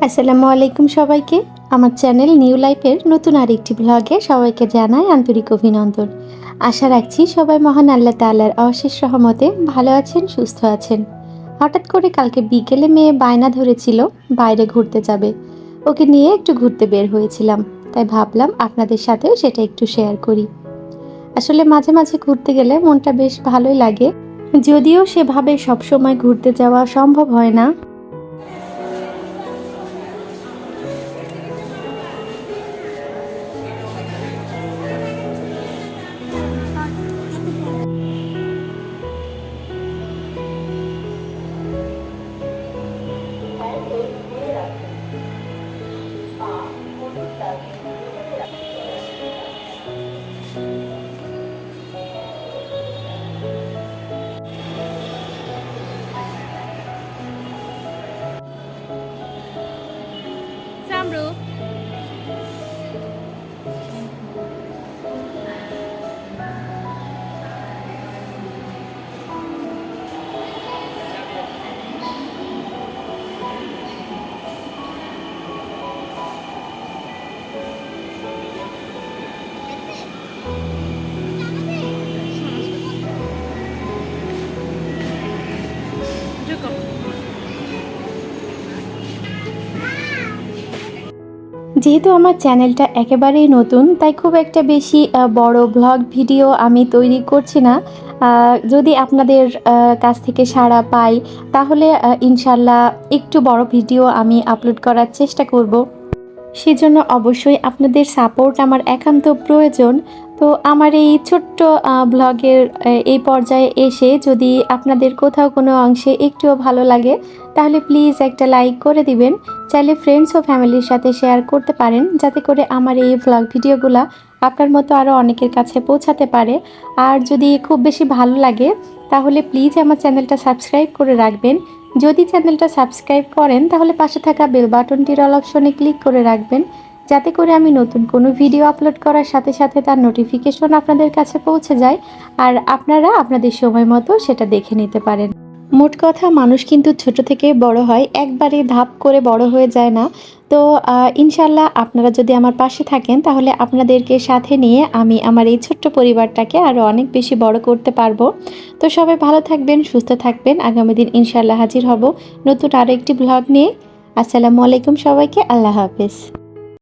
আসসালামু আলাইকুম সবাইকে। আমার চ্যানেল নিউ লাইফের নতুন আরেকটি ব্লগে সবাইকে জানাই আন্তরিক অভিনন্দন। আশা রাখছি সবাই মহান আল্লাহ তাআলার অশেষ রহমতে ভালো আছেন, সুস্থ আছেন। হঠাৎ করে কালকে বিকেলে মেয়ে বায়না ধরেছিল বাইরে ঘুরতে যাবে। ওকে নিয়ে একটু ঘুরতে বের হয়েছিলাম, তাই ভাবলাম আপনাদের সাথেও সেটা একটু শেয়ার করি। আসলে মাঝে মাঝে ঘুরতে গেলে মনটা বেশ ভালোই লাগে, যদিও সেভাবে সবসময় ঘুরতে যাওয়া সম্ভব হয় না। Samru. যেহেতু আমার চ্যানেলটা একেবারেই নতুন, তাই খুব একটা বেশি বড় ব্লগ ভিডিও আমি তৈরি করছি না। যদি আপনাদের কাছ থেকে সাড়া পাই, তাহলে ইনশাল্লাহ একটু বড় ভিডিও আমি আপলোড করার চেষ্টা করব। সেজন্য অবশ্যই আপনাদের সাপোর্ট আমার একান্ত প্রয়োজন। তো আমার এই ছোট্ট ব্লগের এই পর্যায়ে এসে যদি আপনাদের কোথাও কোনো অংশে একটুও ভালো লাগে, তাহলে প্লিজ একটা লাইক করে দিবেন। চাইলে ফ্রেন্ডস ও ফ্যামিলির সাথে শেয়ার করতে পারেন, যাতে করে আমার এই ব্লগ ভিডিওগুলো আপনার মতো আরও অনেকের কাছে পৌঁছাতে পারে। আর যদি খুব বেশি ভালো লাগে, তাহলে প্লিজ আমার চ্যানেলটা সাবস্ক্রাইব করে রাখবেন। যদি চ্যানেলটা সাবস্ক্রাইব করেন, তাহলে পাশে থাকা বেল বাটনটির অল অপশনে ক্লিক করে রাখবেন, যাতে করে আমি নতুন কোনো ভিডিও আপলোড করার সাথে সাথে তার নোটিফিকেশন আপনাদের কাছে পৌঁছে যায়, আর আপনারা আপনাদের সময় মতো সেটা দেখে নিতে পারেন। মোট কথা, মানুষ কিন্তু ছোট থেকে বড় হয়, একবারে ধাপ করে বড় হয়ে যায় না। তো ইনশাল্লাহ আপনারা যদি আমার পাশে থাকেন, তাহলে আপনাদেরকে সাথে নিয়ে আমি আমার এই ছোট্ট পরিবারটাকে আরও অনেক বেশি বড় করতে পারবো। তো সবাই ভালো থাকবেন, সুস্থ থাকবেন। আগামী দিন ইনশাল্লাহ হাজির হব নতুন আরও একটি ব্লগ নিয়ে। আসসালামু আলাইকুম সবাইকে, আল্লাহ হাফেজ।